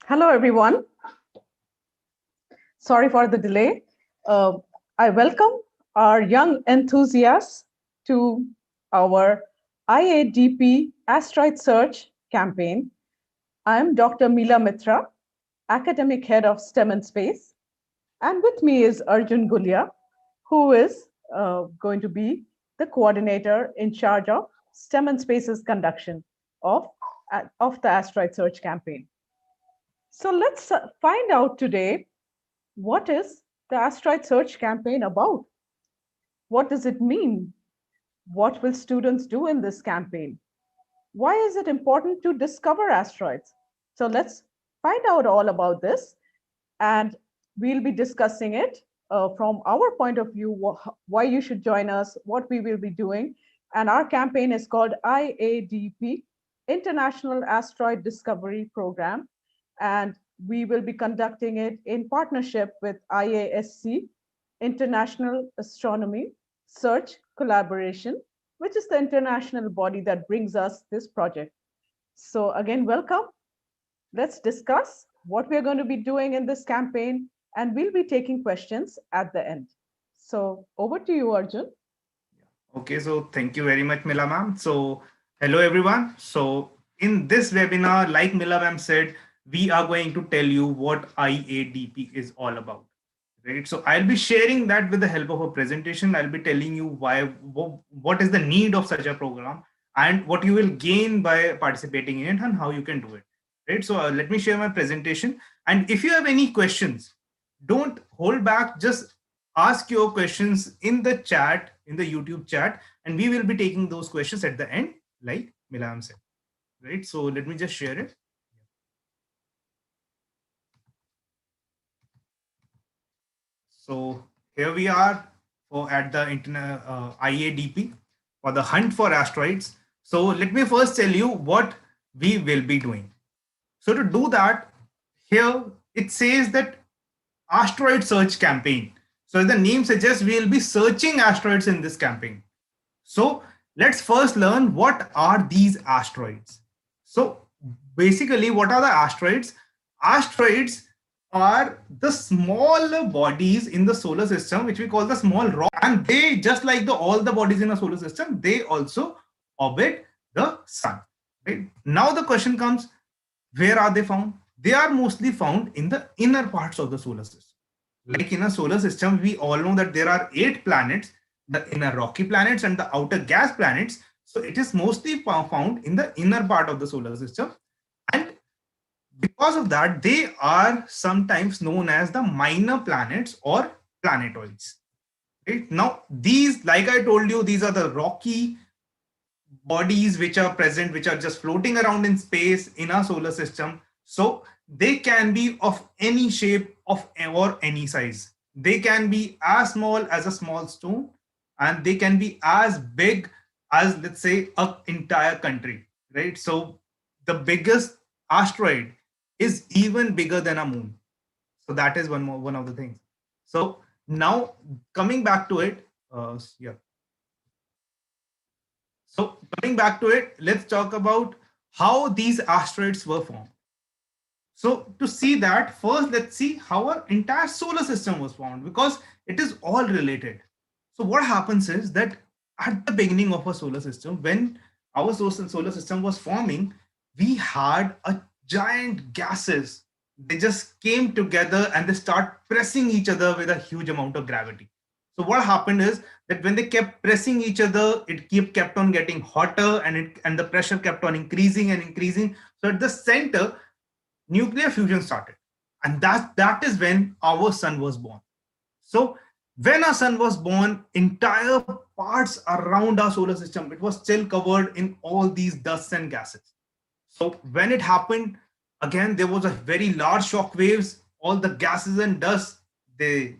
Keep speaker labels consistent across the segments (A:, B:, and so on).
A: Hello, everyone. Sorry for the delay. Uh, I welcome our young enthusiasts to our IADP Asteroid Search campaign. I'm Dr. Meela Mitra, Academic Head of STEM and Space. And with me is Arjun Gulia, who is going to be the coordinator in charge of STEM and Space's conduction of the Asteroid Search campaign. So let's find out today, what is the Asteroid Search campaign about? What does it mean? What will students do in this campaign? Why is it important to discover asteroids? So let's find out all about this, and we'll be discussing it from our point of view, why you should join us, what we will be doing. And our campaign is called IADP, International Asteroid Discovery Program. And we will be conducting it in partnership with IASC, International Astronomy Search Collaboration, which is the international body that brings us this project. So again, welcome. Let's discuss what we're going to be doing in this campaign, and we'll be taking questions at the end. So over to you, Arjun.
B: Okay, so thank you very much, Mila ma'am. So hello everyone. So in this webinar, like Mila ma'am said, we are going to tell you what IADP is all about. Right. So I'll be sharing that with the help of a presentation. I'll be telling you what is the need of such a program and what you will gain by participating in it and how you can do it. Right. So let me share my presentation. And if you have any questions, don't hold back. Just ask your questions in the chat, in the YouTube chat, and we will be taking those questions at the end, like Milam said. Right. So let me just share it. So here we are at the IADP for the hunt for asteroids. So let me first tell you what we will be doing. So to do that, here it says that asteroid search campaign. So as the name suggests, we will be searching asteroids in this campaign. So let's first learn what are these asteroids. So basically, what are the asteroids? Asteroids are the smaller bodies in the solar system, which we call the small rock, and they, just like all the bodies in a solar system, they also orbit the sun. Right? Now the question comes, where are they found? They are mostly found in the inner parts of the solar system. Like in a solar system, we all know that there are 8 planets, the inner rocky planets and the outer gas planets. So it is mostly found in the inner part of the solar system. And because of that, they are sometimes known as the minor planets or planetoids. Right? Now, these, like I told you, these are the rocky bodies which are present, which are just floating around in space in our solar system. So they can be of any shape or any size. They can be as small as a small stone, and they can be as big as, let's say, an entire country. Right? So the biggest asteroid is even bigger than a moon. So that is one of the things. So now coming back to it, yeah. So coming back to it, let's talk about how these asteroids were formed. So to see that, first let's see how our entire solar system was formed, because it is all related. So what happens is that at the beginning of our solar system, when our solar system was forming, we had a giant gases. They just came together and they start pressing each other with a huge amount of gravity. So what happened is that when they kept pressing each other, it kept on getting hotter, and the pressure kept on increasing and increasing. So at the center, nuclear fusion started, and that is when our sun was born. So when our sun was born, entire parts around our solar system, it was still covered in all these dusts and gases. So when it happened, again, there was a very large shock waves. All the gases and dust, they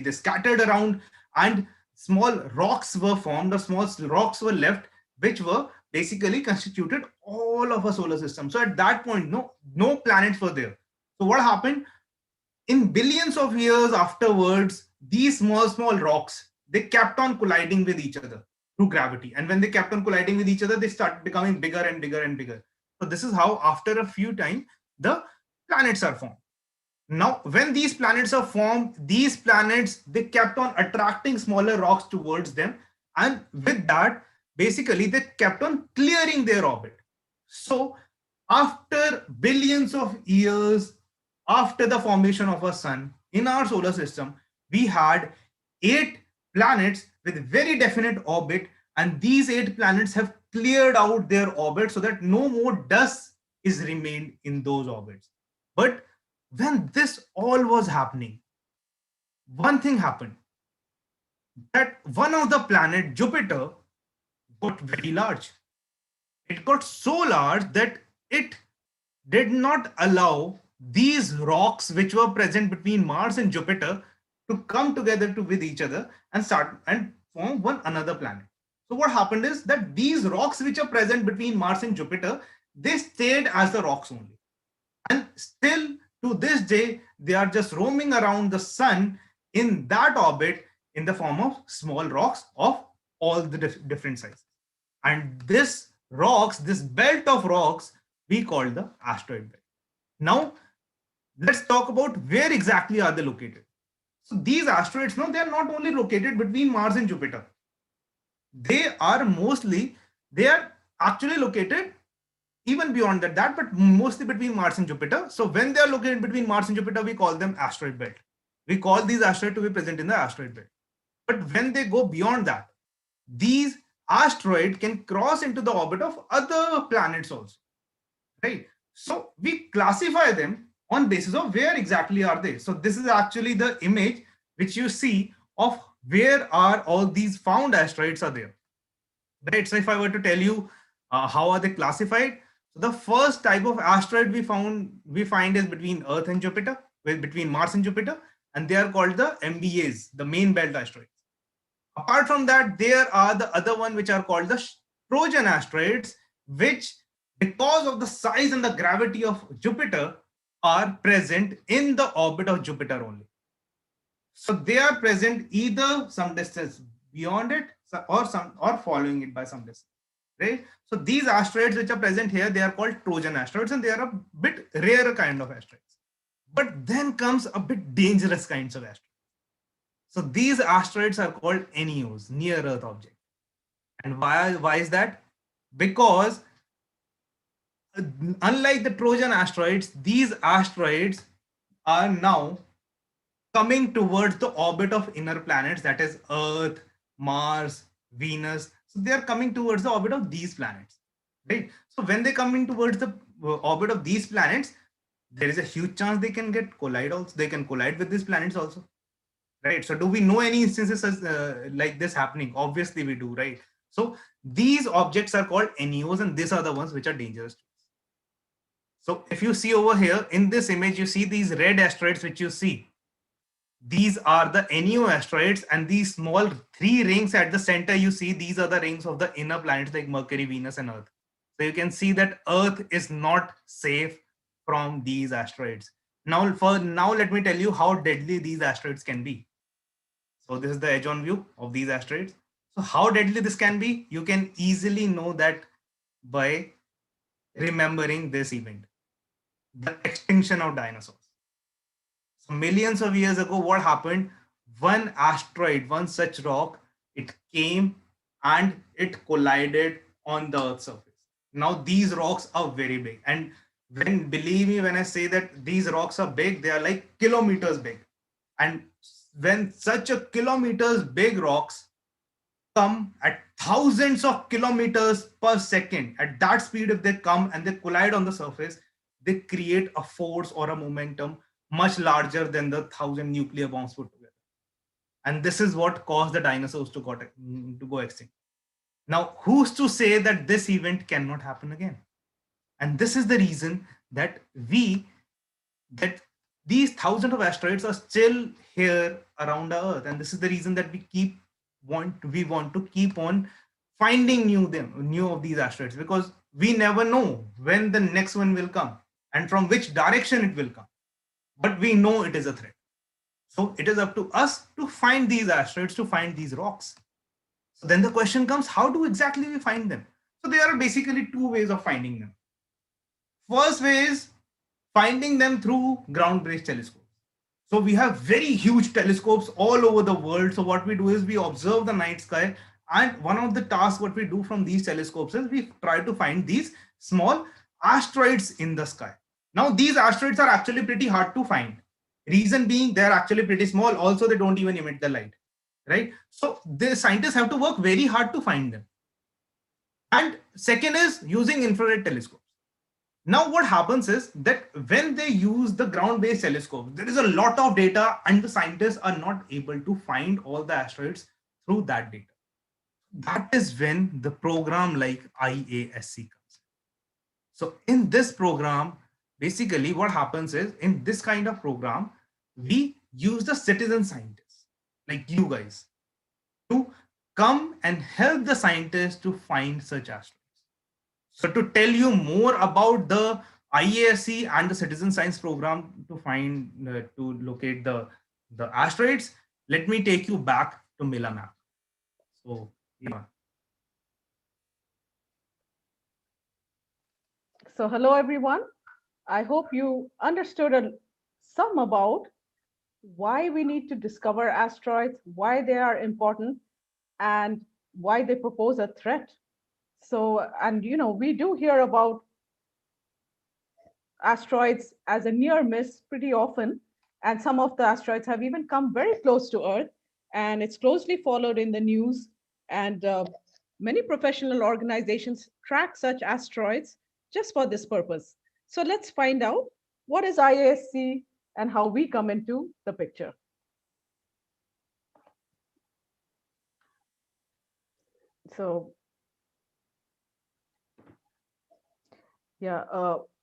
B: scattered around, and small rocks were formed, or small rocks were left, which were basically constituted all of a solar system. So at that point, no planets were there. So what happened? In billions of years afterwards, these small rocks, they kept on colliding with each other through gravity. And when they kept on colliding with each other, they started becoming bigger and bigger and bigger. So this is how, after a few time, the planets are formed. Now, when these planets are formed, these planets, they kept on attracting smaller rocks towards them. And with that, basically, they kept on clearing their orbit. So, after billions of years after the formation of a sun in our solar system, we had 8 planets with very definite orbit. And these 8 planets have cleared out their orbit so that no more dust is remained in those orbits. But when this all was happening, one thing happened, that one of the planet, Jupiter, got very large. It got so large that it did not allow these rocks which were present between Mars and Jupiter to come together with each other and start and form one another planet. So what happened is that these rocks which are present between Mars and Jupiter, they stayed as the rocks only. And still to this day, they are just roaming around the sun in that orbit in the form of small rocks of all the different sizes. And this rocks, this belt of rocks, we call the asteroid belt. Now, let's talk about where exactly are they located. So these asteroids, no, they are not only located between Mars and Jupiter. They are actually located even beyond that, but mostly between Mars and Jupiter. So when they are located between Mars and Jupiter, we call them asteroid belt. We call these asteroids to be present in the asteroid belt. But when they go beyond that, these asteroids can cross into the orbit of other planets also, right? So we classify them on basis of where exactly are they. So this is actually the image which you see of where are all these found asteroids are there, right? So if I were to tell you how are they classified, so the first type of asteroid we find is between Earth and Jupiter, between Mars and Jupiter, and they are called the MBAs, the main belt asteroids. Apart from that, there are the other one which are called the Trojan asteroids, which because of the size and the gravity of Jupiter are present in the orbit of Jupiter only. So they are present either some distance beyond it or following it by some distance, right? So these asteroids which are present here, they are called Trojan asteroids, and they are a bit rarer kind of asteroids. But then comes a bit dangerous kinds of asteroids. So these asteroids are called NEOs, near Earth objects. And why is that? Because unlike the Trojan asteroids, these asteroids are now coming towards the orbit of inner planets, that is Earth, Mars, Venus. So they are coming towards the orbit of these planets, right? So when they come in towards the orbit of these planets, there is a huge chance they can collide also. They can collide with these planets also, right? So do we know any instances like this happening? Obviously we do, right? So these objects are called NEOs, and these are the ones which are dangerous to us. So if you see over here in this image, you see these red asteroids which you see. These are the NEO asteroids, and these small 3 rings at the center you see, these are the rings of the inner planets like Mercury, Venus, and Earth. So you can see that Earth is not safe from these asteroids. Now let me tell you how deadly these asteroids can be. So this is the edge-on view of these asteroids. So how deadly this can be, you can easily know that by remembering this event, the extinction of dinosaurs. So millions of years ago, what happened? One asteroid, one such rock, it came and it collided on the Earth's surface. Now these rocks are very big, and believe me when I say that these rocks are big, they are like kilometers big. And when such a kilometers big rocks come at thousands of kilometers per second, at that speed, if they come and they collide on the surface, they create a force or a momentum much larger than the 1,000 nuclear bombs put together. And this is what caused the dinosaurs to go extinct. Now, who's to say that this event cannot happen again? And this is the reason that these thousands of asteroids are still here around the Earth. And this is the reason that we want to keep on finding new of these asteroids, because we never know when the next one will come and from which direction it will come. But we know it is a threat. So it is up to us to find these asteroids, to find these rocks. So then the question comes, how do exactly we find them? So there are basically 2 ways of finding them. First way is finding them through ground-based telescopes. So we have very huge telescopes all over the world. So what we do is we observe the night sky, and one of the tasks what we do from these telescopes is we try to find these small asteroids in the sky. Now these asteroids are actually pretty hard to find. Reason being they're actually pretty small. Also, they don't even emit the light, right? So the scientists have to work very hard to find them. And second is using infrared telescopes. Now what happens is that when they use the ground-based telescope, there is a lot of data and the scientists are not able to find all the asteroids through that data. That is when the program like IASC comes in. So in this program, basically what happens is in this kind of program, we use the citizen scientists like you guys to come and help the scientists to find such asteroids. So to tell you more about the IASC and the citizen science program to find to locate the asteroids, let me take you back to Mila map. So yeah.
A: So hello everyone. I hope you understood some about why we need to discover asteroids, why they are important, and why they propose a threat. So, and we do hear about asteroids as a near miss pretty often, and some of the asteroids have even come very close to Earth, and it's closely followed in the news. And many professional organizations track such asteroids just for this purpose. So let's find out what is IASC and how we come into the picture. So, yeah,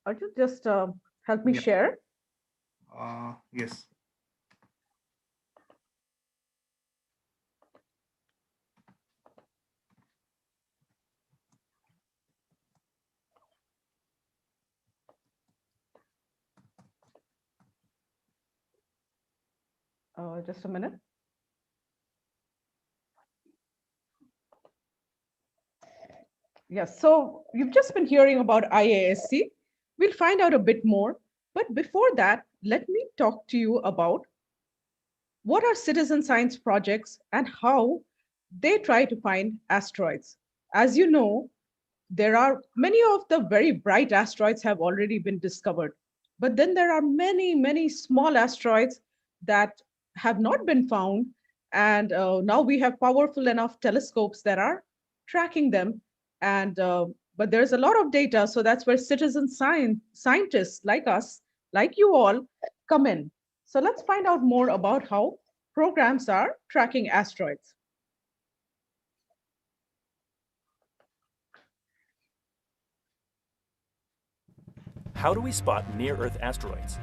A: Arjun, just help me share.
B: Yes.
A: Just a minute. Yes, so you've just been hearing about IASC. We'll find out a bit more. But before that, let me talk to you about what are citizen science projects and how they try to find asteroids. As you know, there are many of the very bright asteroids have already been discovered. But then there are many, many small asteroids that have not been found. And now we have powerful enough telescopes that are tracking them. And but there's a lot of data. So that's where citizen scientists like us, like you all, come in. So let's find out more about how programs are tracking asteroids.
C: How do we spot near-Earth asteroids?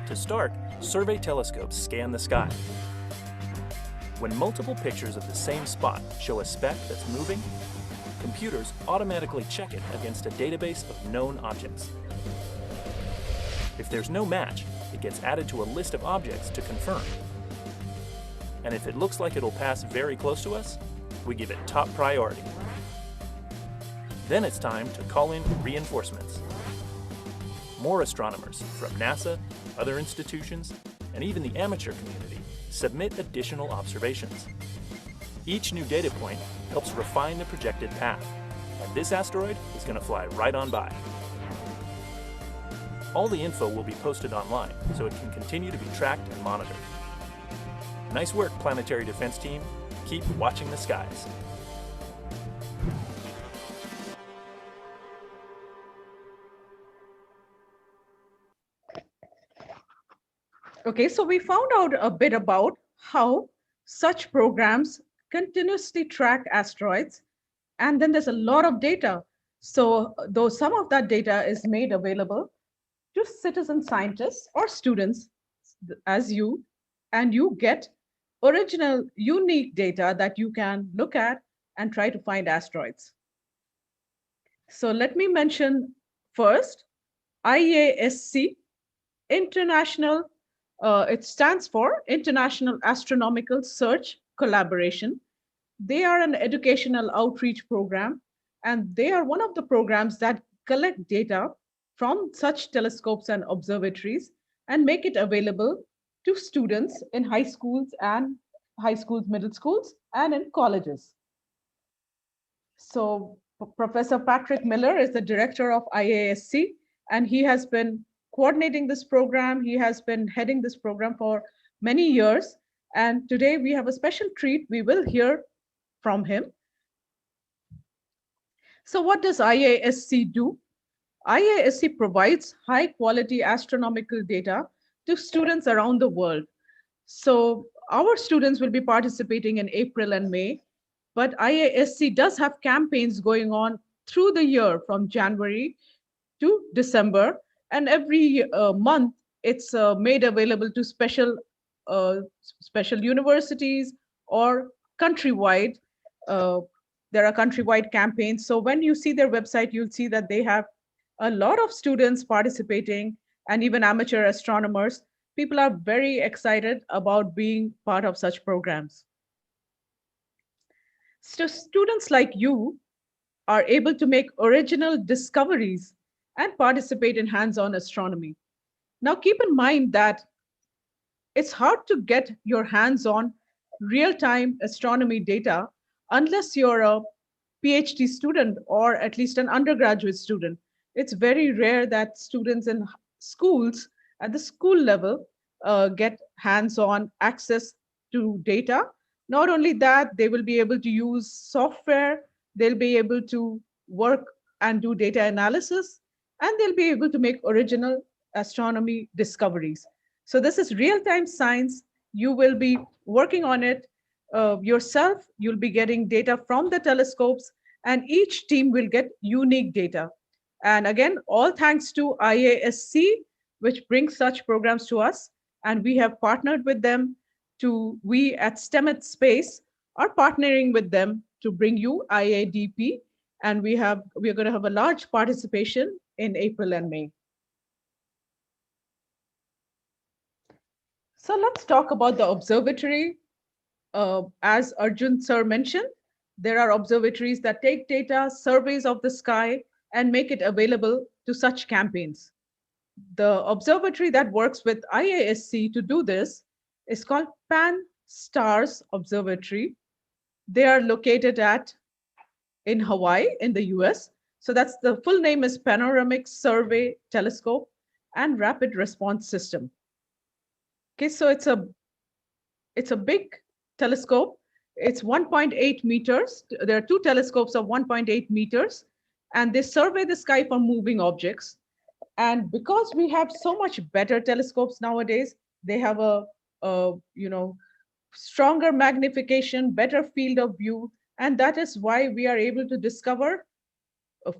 C: To start, survey telescopes scan the sky. When multiple pictures of the same spot show a speck that's moving, computers automatically check it against a database of known objects. If there's no match, it gets added to a list of objects to confirm. And if it looks like it'll pass very close to us, we give it top priority. Then it's time to call in reinforcements. More astronomers from NASA, other institutions, and even the amateur community submit additional observations. Each new data point helps refine the projected path, and this asteroid is going to fly right on by. All the info will be posted online, so it can continue to be tracked and monitored. Nice work, Planetary Defense Team. Keep watching the skies.
A: Okay, so we found out a bit about how such programs continuously track asteroids, and then there's a lot of data. So though some of that data is made available to citizen scientists or students as you, and you get original, unique data that you can look at and try to find asteroids. So let me mention first IASC, International, it stands for International Astronomical Search Collaboration. They are an educational outreach program, and they are one of the programs that collect data from such telescopes and observatories and make it available to students in high schools, middle schools, and in colleges. So Professor Patrick Miller is the director of IASC, and he has been coordinating this program. He has been heading this program for many years. And today we have a special treat. We will hear from him. So what does IASC do? IASC provides high quality astronomical data to students around the world. So our students will be participating in April and May, but IASC does have campaigns going on through the year from January to December, and every month it's made available to special universities or countrywide. Uh, there are countrywide campaigns. So when you see their website, you'll see that they have a lot of students participating and even amateur astronomers. People are very excited about being part of such programs. So students like you are able to make original discoveries and participate in hands-on astronomy. Now keep in mind that it's hard to get your hands on real-time astronomy data unless you're a PhD student or at least an undergraduate student. It's very rare that students in schools at the school level get hands-on access to data. Not only that, they will be able to use software, they'll be able to work and do data analysis, and they'll be able to make original astronomy discoveries. So this is real-time science. You will be working on it yourself. You'll be getting data from the telescopes, and each team will get unique data. And again, all thanks to IASC, which brings such programs to us. And we have partnered with them we at STEM&Space are partnering with them to bring you IADP. And we're going to have a large participation in April and May. So let's talk about the observatory. As Arjun sir mentioned, there are observatories that take data, surveys of the sky, and make it available to such campaigns. The observatory that works with IASC to do this is called PanStars Observatory. They are located in Hawaii, in the US. So that's the full name is Panoramic Survey Telescope and Rapid Response System. Okay, so it's a big telescope. It's 1.8 meters. There are two telescopes of 1.8 meters, and they survey the sky for moving objects. And because we have so much better telescopes nowadays, they have a stronger magnification, better field of view, and that is why we are able to discover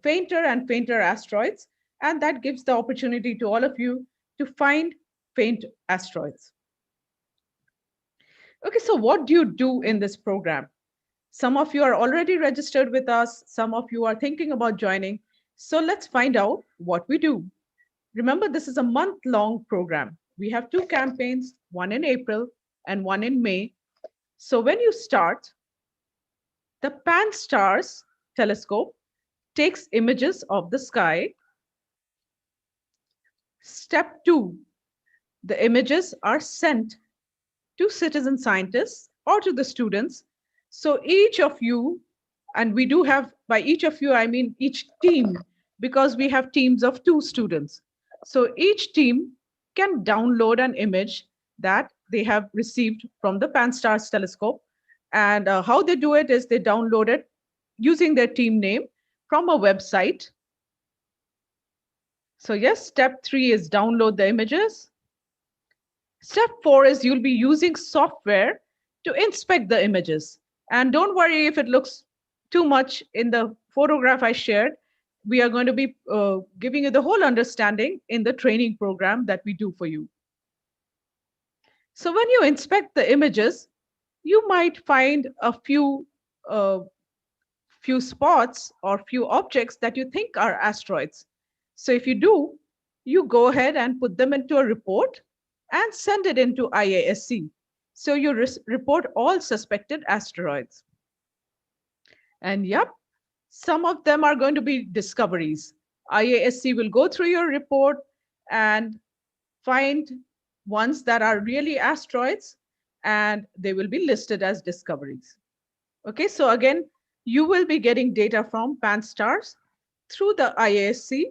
A: fainter and fainter asteroids, and that gives the opportunity to all of you to find faint asteroids. Okay, so what do you do in this program? Some of you are already registered with us. Some of you are thinking about joining. So let's find out what we do. Remember, this is a month-long program. We have two campaigns, one in April and one in May. So when you start, the PanStars telescope takes images of the sky. Step 2, the images are sent to citizen scientists or to the students. So each of you, and we do have, by each of you, I mean each team, because we have teams of 2 students. So each team can download an image that they have received from the PanStars telescope. And how they do it is they download it using their team name from a website. So yes, step 3 is download the images. Step 4 is you'll be using software to inspect the images. And don't worry if it looks too much in the photograph I shared. We are going to be giving you the whole understanding in the training program that we do for you. So when you inspect the images, you might find a few spots or few objects that you think are asteroids. So if you do, you go ahead and put them into a report and send it into IASC. So you report all suspected asteroids. And yep, some of them are going to be discoveries. IASC will go through your report and find ones that are really asteroids, and they will be listed as discoveries. Okay, so again, you will be getting data from PanStars through the IASC,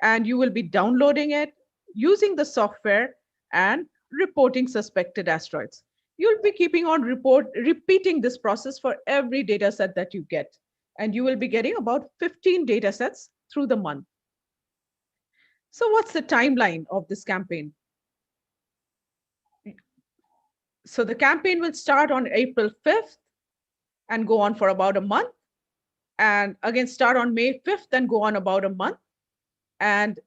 A: and you will be downloading it, using the software, and reporting suspected asteroids. You'll be keeping on repeating this process for every data set that you get. And you will be getting about 15 data sets through the month. So what's the timeline of this campaign? So the campaign will start on April 5th and go on for about a month. And again, start on May 5th and go on about a month. And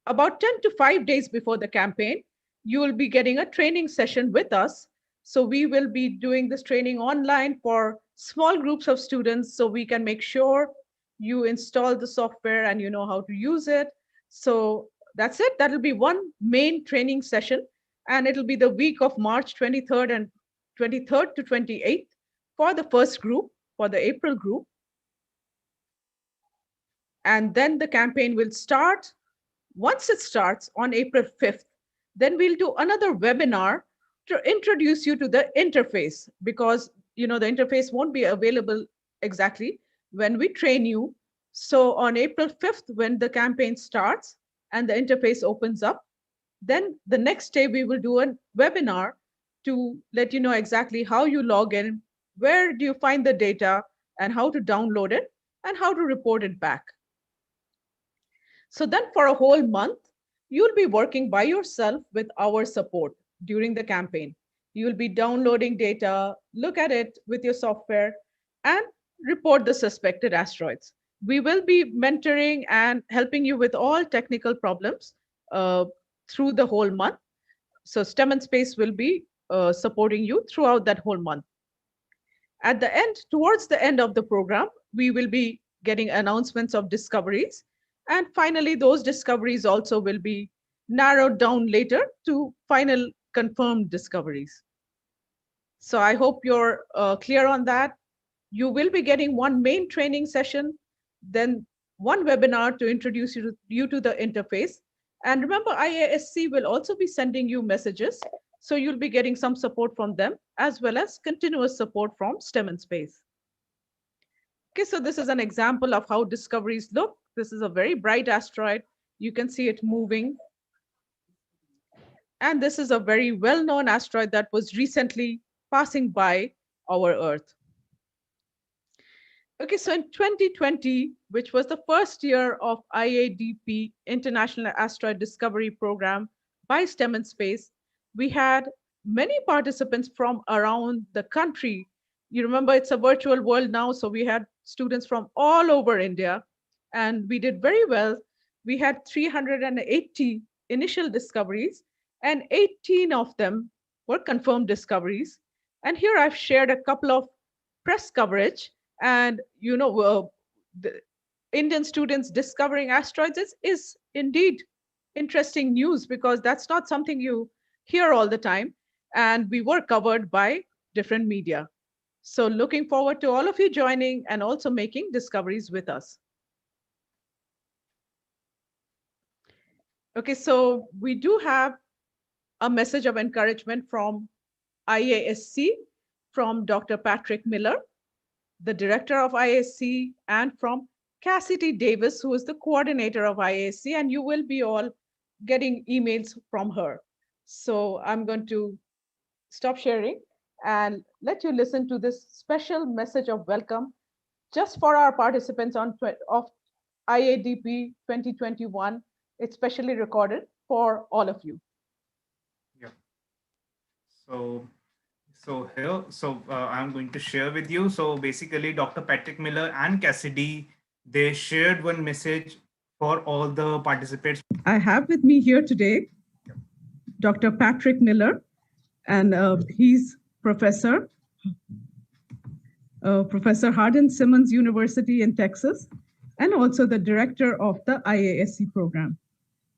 A: about 10 to 5 days before the campaign, you will be getting a training session with us. So we will be doing this training online for small groups of students, so we can make sure you install the software and you know how to use it. So that's it. That'll be one main training session, and it'll be the week of March 23rd and 23rd to 28th for the first group, for the April group. And then the campaign will start. Once it starts on April 5th, then we'll do another webinar to introduce you to the interface, because the interface won't be available exactly when we train you. So on April 5th, when the campaign starts and the interface opens up, then the next day we will do a webinar to let you know exactly how you log in, where do you find the data, and how to download it, and how to report it back. So then for a whole month, you'll be working by yourself with our support during the campaign. You'll be downloading data, look at it with your software, and report the suspected asteroids. We will be mentoring and helping you with all technical problems through the whole month. So STEM&Space will be supporting you throughout that whole month. At the end, towards the end of the program, we will be getting announcements of discoveries. And finally, those discoveries also will be narrowed down later to final confirmed discoveries. So I hope you're clear on that. You will be getting one main training session, then one webinar to introduce you to the interface. And remember, IASC will also be sending you messages. So you'll be getting some support from them, as well as continuous support from STEM&Space. Okay, so this is an example of how discoveries look. This is a very bright asteroid. You can see it moving. And this is a very well-known asteroid that was recently passing by our Earth. Okay, so in 2020, which was the first year of IADP, International Asteroid Discovery Program by STEM&Space, we had many participants from around the country. You remember, it's a virtual world now, so we had students from all over India, and we did very well. We had 380 initial discoveries, and 18 of them were confirmed discoveries. And here I've shared a couple of press coverage, and the Indian students discovering asteroids is indeed interesting news, because that's not something you hear all the time. And we were covered by different media. So looking forward to all of you joining and also making discoveries with us. Okay, so we do have a message of encouragement from IASC, from Dr. Patrick Miller, the director of IASC, and from Cassidy Davis, who is the coordinator of IASC, and you will be all getting emails from her. So I'm going to stop sharing and let you listen to this special message of welcome just for our participants of IADP 2021. It's specially recorded for all of you.
B: Yeah. I'm going to share with you. So basically, Dr. Patrick Miller and Cassidy, they shared one message for all the participants.
A: I have with me here today Dr. Patrick Miller, and he's Professor Hardin Simmons University in Texas, and also the director of the IASC program.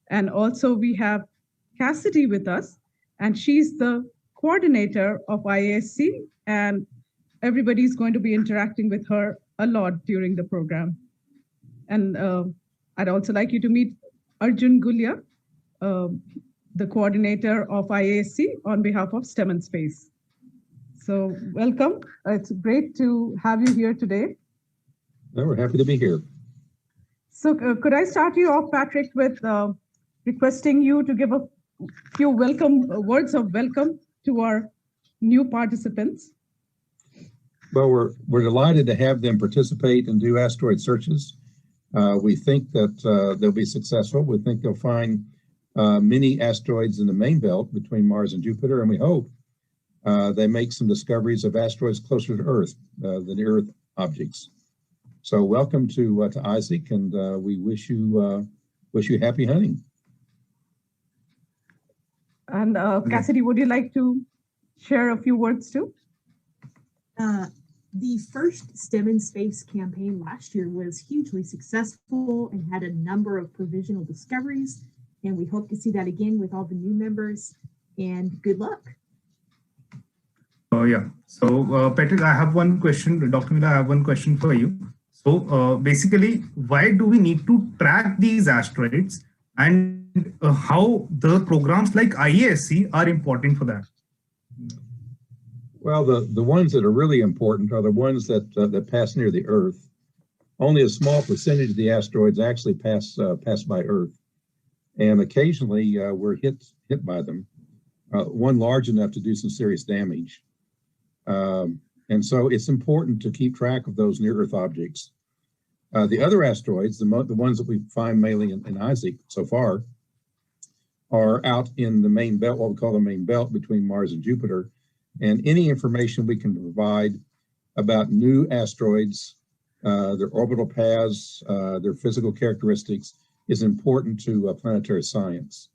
A: And also we have Cassidy with us, and she's the coordinator of IASC, and everybody's going to be interacting with her a lot during the program. And I'd also like you to meet Arjun Gulia, the coordinator of IASC on behalf of STEM&Space. So welcome. It's great to have you here today.
D: Well, we're happy to be here.
A: So could I start you off, Patrick, with requesting you to give a few words of welcome to our new participants?
D: Well, we're delighted to have them participate and do asteroid searches. We think that they'll be successful. We think they'll find many asteroids in the main belt between Mars and Jupiter, and we hope they make some discoveries of asteroids closer to Earth, the near-Earth objects. So welcome to Isaac, and we wish you happy hunting.
A: And Cassidy, would you like to share a few words too?
E: The first STEM&Space campaign last year was hugely successful and had a number of provisional discoveries, and we hope to see that again with all the new members, and good luck.
B: Yeah, so Patrick, I have one question. Dr. Miller, I have one question for you. So basically, why do we need to track these asteroids, and how the programs like IASC are important for that?
D: Well, the ones that are really important are the ones that pass near the Earth. Only a small percentage of the asteroids actually pass by Earth, and occasionally we're hit by them. One large enough to do some serious damage, and so it's important to keep track of those near-Earth objects. The other asteroids, the ones that we find mainly in Isaac so far, are out in the main belt, what we call the main belt between Mars and Jupiter. And any information we can provide about new asteroids, their orbital paths, their physical characteristics is important to planetary science.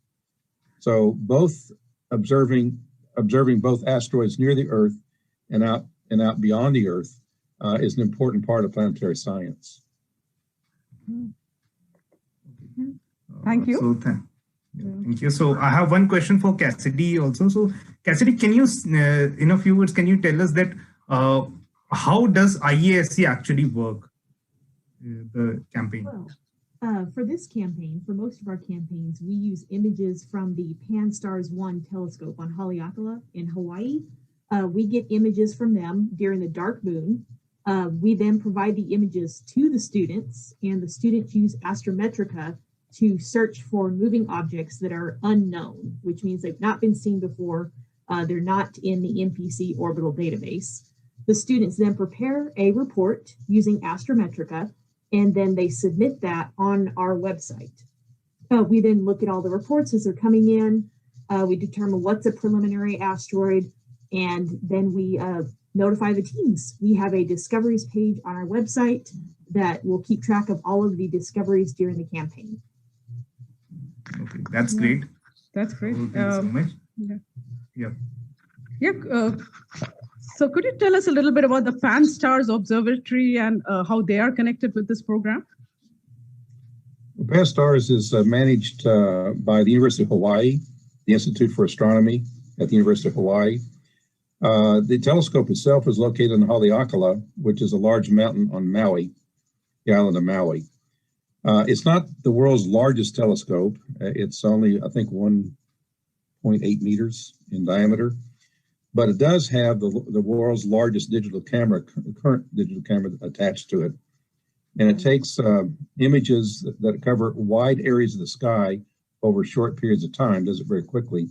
D: So both observing both asteroids near the Earth and out beyond the Earth is an important part of planetary science.
A: Thank you.
B: Thank you. So I have one question for Cassidy also. So Cassidy, can you, in a few words, can you tell us that how does IASC actually work, the campaign?
E: Well, for this campaign, for most of our campaigns, we use images from the PanStars 1 telescope on Haleakala in Hawaii. We get images from them during the dark moon. We then provide the images to the students, and the students use Astrometrica to search for moving objects that are unknown, which means they've not been seen before. They're not in the MPC orbital database. The students then prepare a report using Astrometrica, and then they submit that on our website. We then look at all the reports as they're coming in. We determine what's a preliminary asteroid, and then we notify the teams. We have a discoveries page on our website that will keep track of all of the discoveries during the campaign.
B: Okay, that's great.
A: That's great.
B: Thank you so much.
A: Yeah. So could you tell us a little bit about the PanStars Observatory and how they are connected with this program?
D: PanStars is managed by the University of Hawaii, the Institute for Astronomy at the University of Hawaii. The telescope itself is located in Haleakala, which is a large mountain on Maui, the island of Maui. It's not the world's largest telescope. It's only, I think, 1.8 meters in diameter, but it does have the world's largest digital camera, current digital camera attached to it. And it takes images that cover wide areas of the sky over short periods of time, does it very quickly.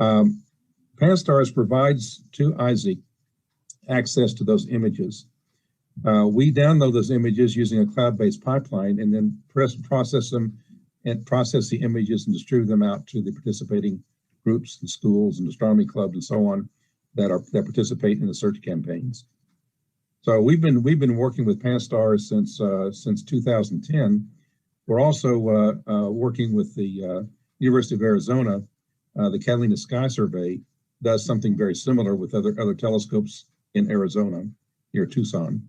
D: PanStars provides to Isaac access to those images. We download those images using a cloud-based pipeline and then process them and process the images and distribute them out to the participating groups and schools and astronomy clubs and so on that participate in the search campaigns. So we've been working with PanStars since 2010. We're also working with the University of Arizona. The Catalina Sky Survey does something very similar with other telescopes in Arizona near Tucson.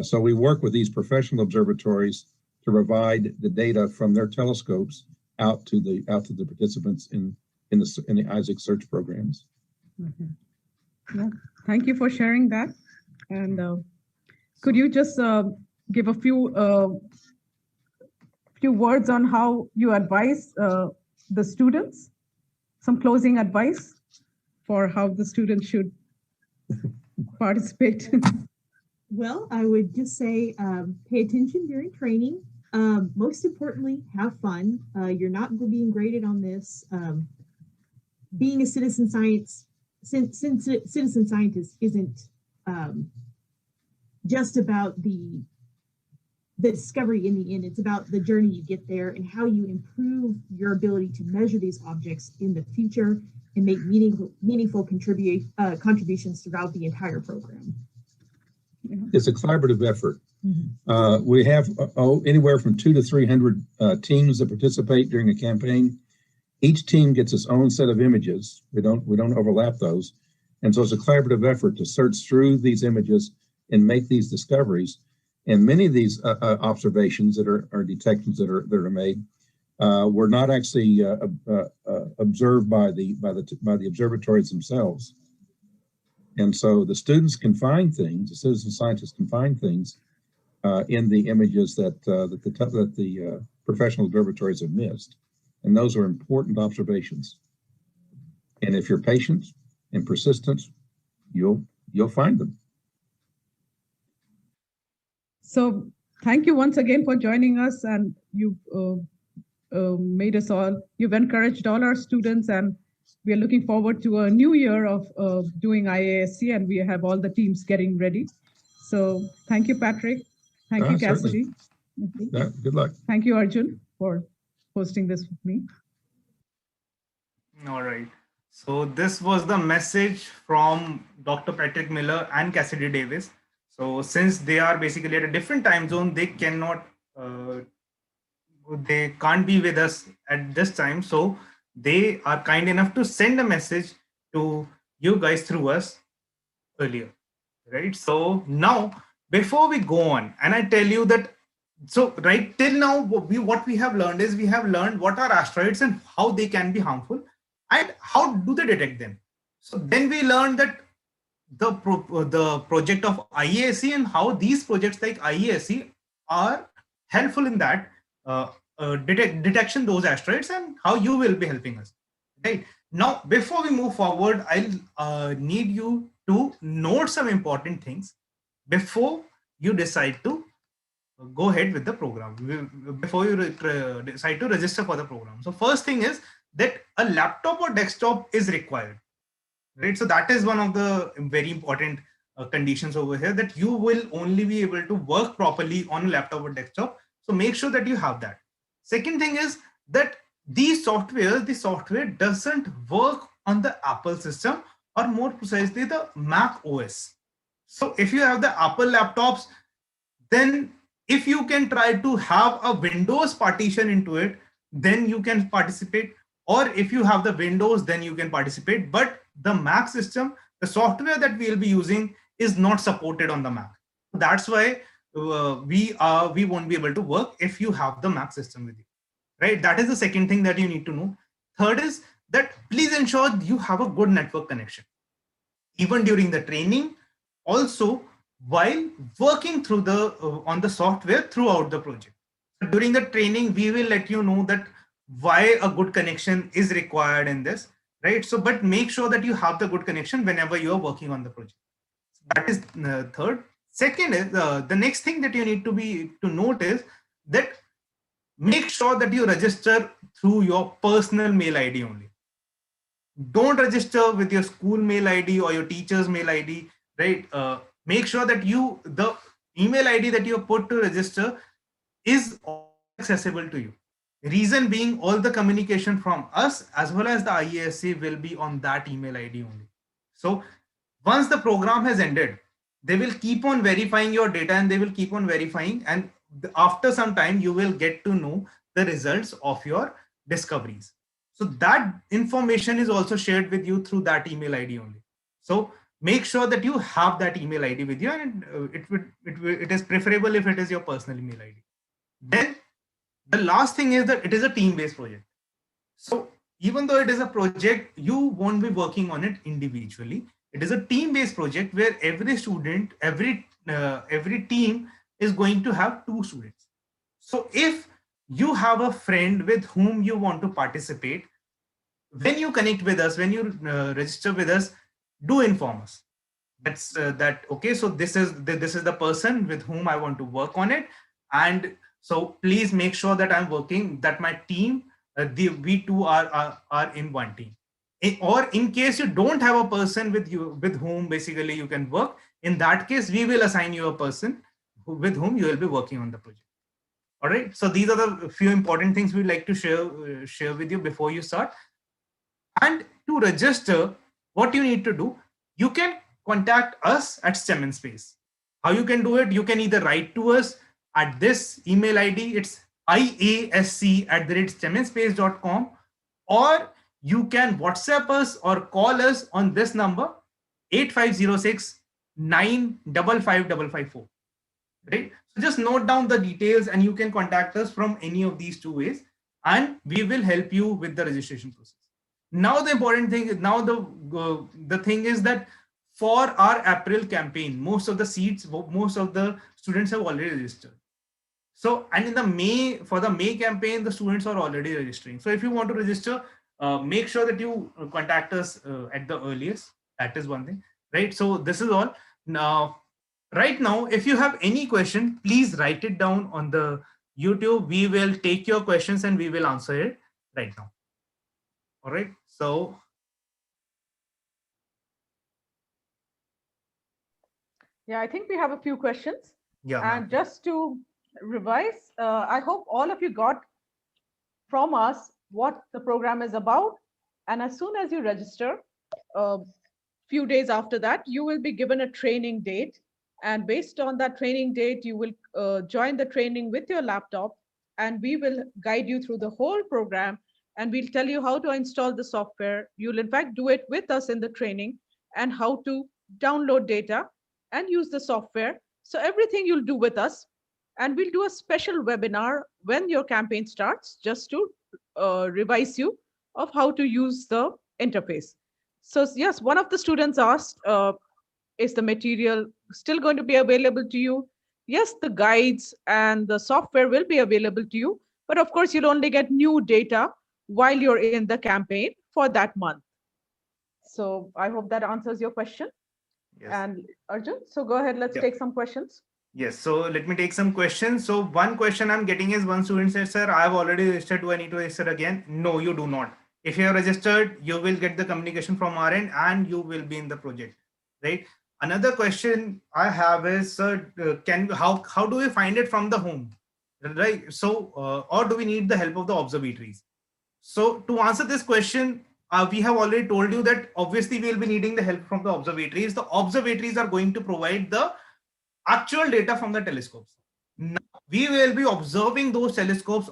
D: So we work with these professional observatories to provide the data from their telescopes out to the participants in the Isaac search programs.
A: Okay. Yeah. Thank you for sharing that. And could you just give a few few words on how you advise the students, some closing advice for how the students should participate.
E: Well, I would just say pay attention during training. Most importantly, have fun. You're not being graded on this. Being a citizen scientist isn't just about the discovery in the end. It's about the journey you get there and how you improve your ability to measure these objects in the future and make meaningful contributions throughout the entire program.
D: It's a collaborative effort. We have anywhere from 200 to 300 teams that participate during a campaign. Each team gets its own set of images. We don't overlap those, and so it's a collaborative effort to search through these images and make these discoveries. And many of these observations that are detections that are made were not actually observed by the observatories themselves. And so the students can find things, the citizen scientists can find things in the images that the professional observatories have missed. And those are important observations. And if you're patient and persistent, you'll find them.
A: So thank you once again for joining us, and you've made us all, you've encouraged all our students, and we are looking forward to a new year of doing IASC, and we have all the teams getting ready. So thank you, Patrick. Thank you, Cassidy.
D: Good luck.
A: Thank you, Arjun, for hosting this with me.
B: All right. So this was the message from Dr. Patrick Miller and Cassidy Davis. So since they are basically at a different time zone, they can't be with us at this time. So they are kind enough to send a message to you guys through us earlier, right? So now, before we go on, and I tell you that, so right till now, what we have learned is we have learned what are asteroids and how they can be harmful and how do they detect them. So then we learned that the project of IASC and how these projects like IASC are helpful in that detection those asteroids and how you will be helping us. Right now, before we move forward, I'll need you to note some important things before you decide to go ahead with the program, before you decide to register for the program. So first thing is that a laptop or desktop is required. Right, so that is one of the very important conditions over here, that you will only be able to work properly on a laptop or desktop. So make sure that you have that. Second thing is that the software doesn't work on the Apple system, or more precisely the Mac OS. So if you have the Apple laptops, then if you can try to have a Windows partition into it, then you can participate. Or if you have the Windows, then you can participate. But the Mac system, the software that we will be using is not supported on the Mac. That's why we won't be able to work if you have the Mac system with you, right? That is the second thing that you need to know. Third is that please ensure you have a good network connection, even during the training, also while working through on the software throughout the project. So during the training, we will let you know that why a good connection is required in this, right? So, but make sure that you have the good connection whenever you are working on the project. That is third. Second is the next thing that you need to note is that make sure that you register through your personal mail ID only. Don't register with your school mail ID or your teacher's mail ID, right? Make sure that the email ID that you put to register is accessible to you. Reason being, all the communication from us as well as the IASC will be on that email ID only. So once the program has ended, they will keep on verifying your data and they will keep on verifying. And after some time, you will get to know the results of your discoveries. So that information is also shared with you through that email ID only. So make sure that you have that email ID with you, and it is preferable if it is your personal email ID. Then the last thing is that it is a team-based project. So even though it is a project, you won't be working on it individually. It is a team-based project where every student, every team is going to have 2 students. So if you have a friend with whom you want to participate, when you connect with us, when you register with us, do inform us. That's that okay, so this is the person with whom I want to work on it, and so please make sure that I'm working, that my team, we two are in one team. Or in case you don't have a person with you with whom basically you can work, in that case we will assign you a person with whom you will be working on the project. All right, so these are the few important things we'd like to share with you before you start. And to register, what you need to do, you can contact us at STEM&Space. How you can do it? You can either write to us at this email ID, it's iasc@stemandspace.com, or you can WhatsApp us or call us on this number, 8506 9555554. Right? So just note down the details and you can contact us from any of these two ways, and we will help you with the registration process. Now the important thing is, now the thing is that for our April campaign, most of the seats, most of the students have already registered. So, and in the May, for the May campaign, the students are already registering. So if you want to register, make sure that you contact us at the earliest. That is one thing, right? So this is all. Now, right now, if you have any question, please write it down on the YouTube. We will take your questions and we will answer it right now. All right. So
A: Yeah, I think we have a few questions.
B: yeah,
A: And just to revise, I hope all of you got from us what the program is about. And as soon as you register, a few days after that, you will be given a training date. And based on that training date, you will join the training with your laptop, and we will guide you through the whole program. And we'll tell you how to install the software. You'll, in fact, do it with us in the training, and how to download data and use the software. So everything you'll do with us. And we'll do a special webinar when your campaign starts, just to revise you of how to use the interface. So yes, one of the students asked, is the material still going to be available to you? Yes, the guides and the software will be available to you, but of course you'll only get new data while you're in the campaign for that month. So I hope that answers your question.
B: yes.
A: And Arjun, so go ahead, let's take some questions.
B: Yes, so let me take some questions. So one question I'm getting is, one student said, sir, I've already registered. Do I need to register again? No, you do not. If you have registered, you will get the communication from our end and you will be in the project, right? Another question I have is, sir, how do we find it from the home, right? So, or do we need the help of the observatories? So to answer this question, we have already told you that obviously we will be needing the help from the observatories. The observatories are going to provide the actual data from the telescopes. Now, we will be observing those telescopes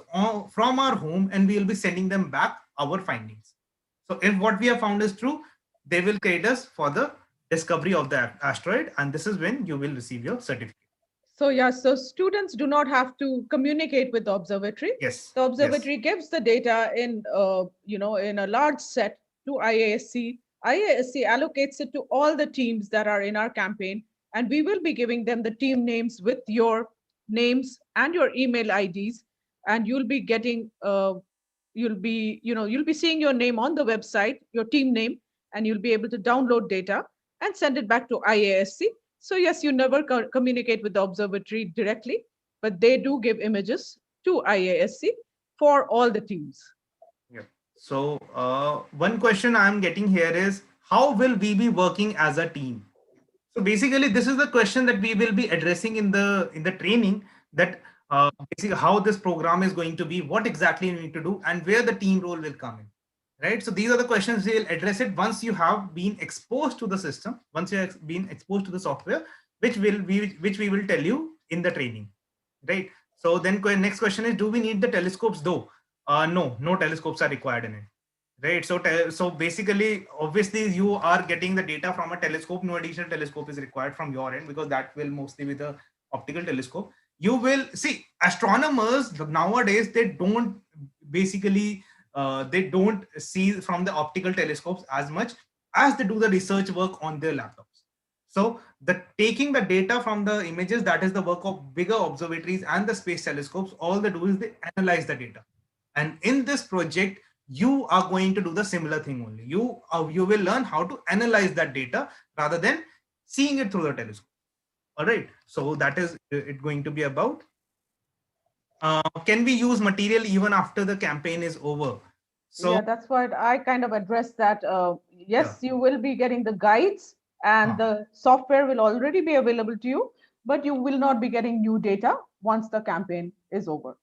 B: from our home, and we will be sending them back our findings. So if what we have found is true, they will credit us for the discovery of the asteroid, and this is when you will receive your certificate.
A: So yeah, so students do not have to communicate with the observatory.
B: Yes.
A: The observatory gives the data in, in a large set to IASC. IASC allocates it to all the teams that are in our campaign, and we will be giving them the team names with your names and your email IDs, and you'll be getting, you'll be seeing your name on the website, your team name, and you'll be able to download data and send it back to IASC. So yes, you never communicate with the observatory directly, but they do give images to IASC for all the teams.
B: Yeah. So one question I'm getting here is, how will we be working as a team? So basically, this is the question that we will be addressing in the training, that basically how this program is going to be, what exactly you need to do, and where the team role will come in. Right. So these are the questions we'll address it once you have been exposed to the system, once you have been exposed to the software, which we will tell you in the training. Right. So then next question is, do we need the telescopes though? No telescopes are required in it. Right. So basically, obviously, you are getting the data from a telescope. No additional telescope is required from your end, because that will mostly be the optical telescope. You will see astronomers nowadays, they don't basically they don't see from the optical telescopes as much as they do the research work on their laptops. So the taking the data from the images, that is the work of bigger observatories and the space telescopes. All they do is they analyze the data. And in this project, you are going to do the similar thing only. You will learn how to analyze that data rather than seeing it through the telescope. All right. So that is it going to be about. Can we use material even after the campaign is over? So
A: yeah, that's what I kind of addressed that. Yes,
B: yeah.
A: you will be getting the guides and the software will already be available to you, but you will not be getting new data once the campaign is over.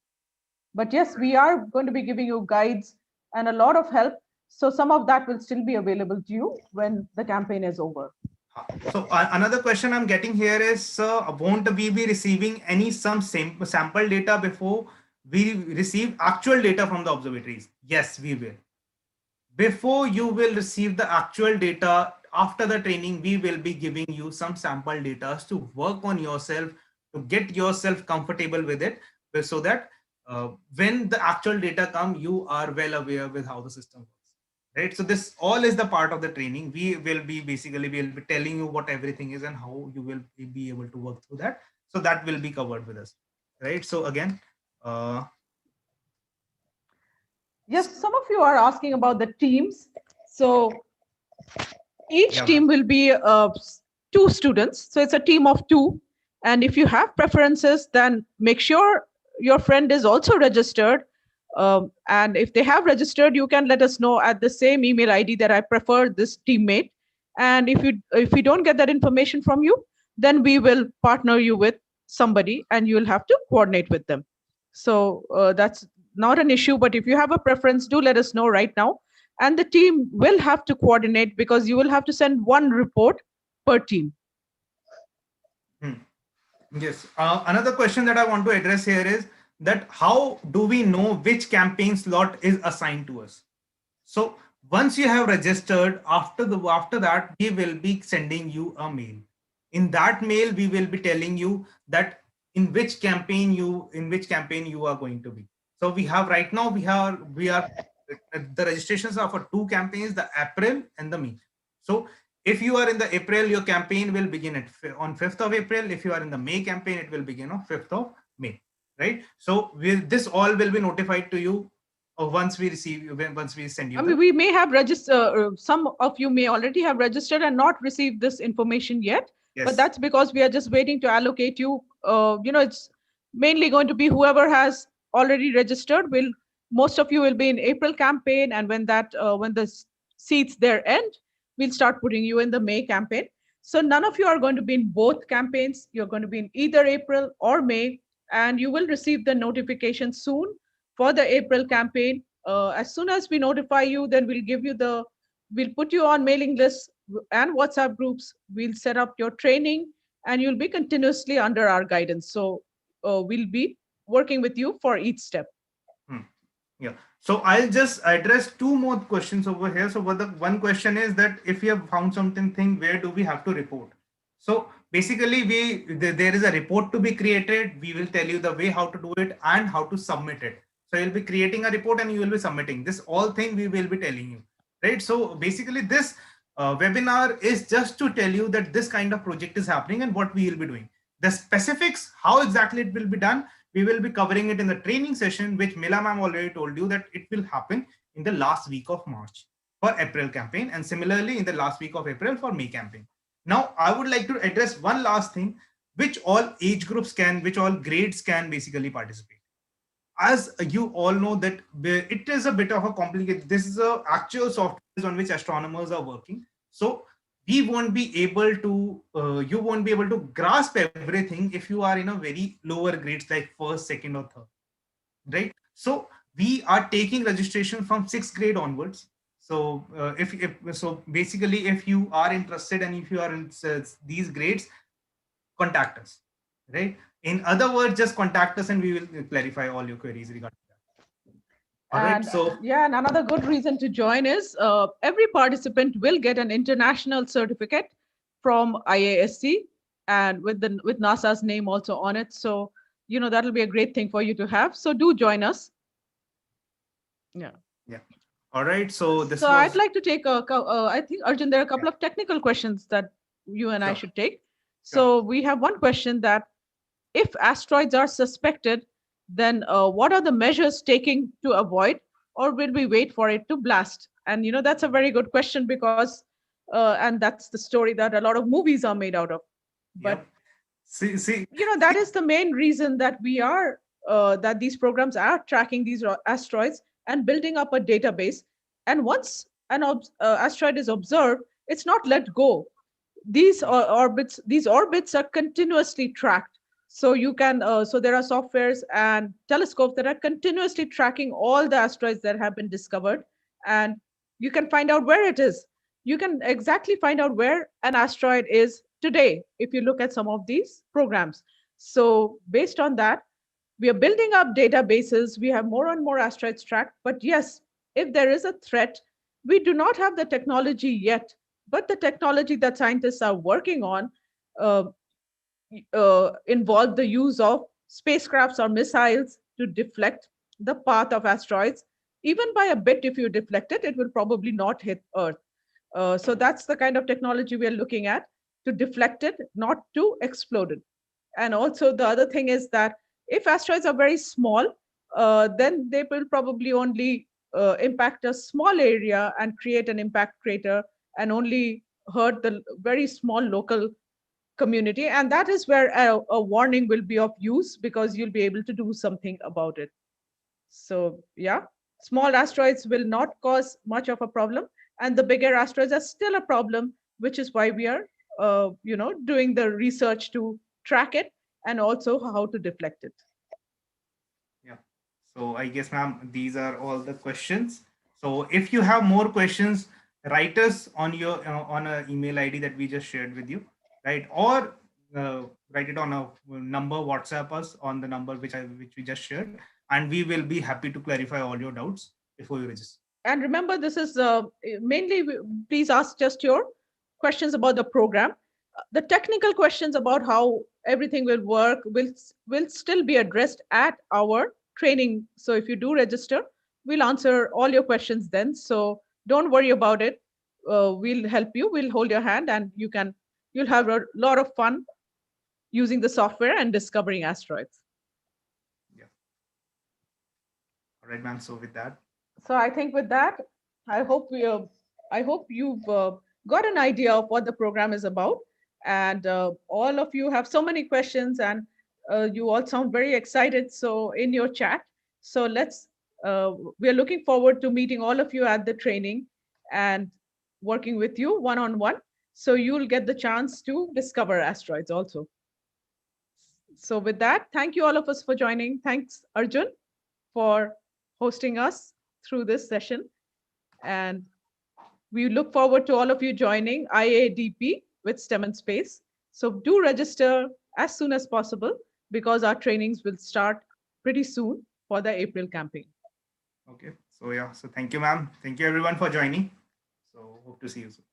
A: But yes, we are going to be giving you guides and a lot of help. So some of that will still be available to you when the campaign is over.
B: So another question I'm getting here is, won't we be receiving any sample data before we receive actual data from the observatories? Yes, we will. Before you will receive the actual data after the training, we will be giving you some sample data to work on yourself, to get yourself comfortable with it, so that when the actual data come, you are well aware with how the system works. Right. So this all is the part of the training. We will be telling you what everything is and how you will be able to work through that. So that will be covered with us. Right. So again,
A: yes, some of you are asking about the teams. So each team will be 2 students. So it's a team of 2. And if you have preferences, then make sure your friend is also registered. And if they have registered, you can let us know at the same email ID that I prefer this teammate. And if we don't get that information from you, then we will partner you with somebody and you will have to coordinate with them. So that's not an issue. But if you have a preference, do let us know right now. And the team will have to coordinate because you will have to send one report per team.
B: Yes. Another question that I want to address here is that how do we know which campaign slot is assigned to us? So once you have registered, after that, we will be sending you a mail. In that mail, we will be telling you that in which campaign you are going to be. So we have right now we are the registrations are for 2 campaigns, the April and the May. So if you are in the April, your campaign will begin on 5th of April. If you are in the May campaign, it will begin on 5th of May. Right. So this all will be notified to you once we send you.
A: I mean, we may have registered. Some of you may already have registered and not received this information yet. Yes. But that's because we are just waiting to allocate you. It's mainly going to be whoever has already registered. Most of you will be in April campaign, and when the seats there end, we'll start putting you in the May campaign. So none of you are going to be in both campaigns. You're going to be in either April or May, and you will receive the notification soon for the April campaign. As soon as we notify you, then we'll put you on mailing lists and WhatsApp groups. We'll set up your training, and you'll be continuously under our guidance. So we'll be working with you for each step.
B: Yeah. So I'll just address 2 more questions over here. So one question is that if you have found something, where do we have to report? So basically, there is a report to be created. We will tell you the way how to do it and how to submit it. So you'll be creating a report and you will be submitting this all thing. We will be telling you, right? So basically, this webinar is just to tell you that this kind of project is happening and what we will be doing. The specifics, how exactly it will be done, we will be covering it in the training session, which Mila ma'am already told you that it will happen in the last week of March for April campaign, and similarly in the last week of April for May campaign. Now, I would like to address one last thing, which all age groups which all grades can basically participate. As you all know that it is a bit of a complicated, this is a actual software on which astronomers are working. So we won't be able to, you won't be able to grasp everything if you are in a very lower grades like 1st, 2nd or 3rd, right? So we are taking registration from 6th grade onwards. So so basically, if you are interested and if you are in these grades, contact us, right? In other words, just contact us and we will clarify all your queries regarding that.
A: All right. So yeah, and another good reason to join is every participant will get an international certificate from IASC and with NASA's name also on it. So that'll be a great thing for you to have. So do join us. Yeah.
B: Yeah. All right. So
A: I'd like to take I think, Arjun, there are a couple of technical questions that you and I
B: Sure.
A: should take.
B: Sure.
A: So we have one question that if asteroids are suspected, then what are the measures taken to avoid, or will we wait for it to blast? And that's a very good question because, and that's the story that a lot of movies are made out of. But
B: Yep. See,
A: that is the main reason that we are that these programs are tracking these asteroids and building up a database. And once an asteroid is observed, it's not let go. These orbits are continuously tracked. So you can so there are softwares and telescopes that are continuously tracking all the asteroids that have been discovered, and you can find out where it is. You can exactly find out where an asteroid is today if you look at some of these programs. So based on that, we are building up databases. We have more and more asteroids tracked. But yes, if there is a threat, we do not have the technology yet. But the technology that scientists are working on uh, involve the use of spacecrafts or missiles to deflect the path of asteroids. Even by a bit, if you deflect it, it will probably not hit Earth. So that's the kind of technology we are looking at, to deflect it, not to explode it. And also, the other thing is that if asteroids are very small, then they will probably only impact a small area and create an impact crater and only hurt the very small local community. And that is where a warning will be of use, because you'll be able to do something about it. So, yeah, small asteroids will not cause much of a problem, and the bigger asteroids are still a problem, which is why we are, doing the research to track it and also how to deflect it.
B: yeah. So I guess, ma'am, these are all the questions. So if you have more questions, write us on your on an email ID that we just shared with you, right? Or write it on a number, WhatsApp us on the number which we just shared, and we will be happy to clarify all your doubts before you register.
A: And remember, this is mainly, please ask just your questions about the program. The technical questions about how everything will work will still be addressed at our training. So if you do register, we'll answer all your questions then. So don't worry about it. We'll help you. We'll hold your hand, and you'll have a lot of fun using the software and discovering asteroids.
B: Yeah. All right, ma'am. So with that,
A: So I think with that, I hope you've got an idea of what the program is about, and all of you have so many questions, and you all sound very excited. So in your chat, so we are looking forward to meeting all of you at the training and working with you one on one. So you'll get the chance to discover asteroids also. So with that, thank you all of us for joining. Thanks, Arjun, for hosting us through this session. And we look forward to all of you joining IADP with STEM&Space. So do register as soon as possible, because our trainings will start pretty soon for the April campaign.
B: okay. So yeah. So thank you, ma'am. Thank you everyone for joining. So hope to see you soon.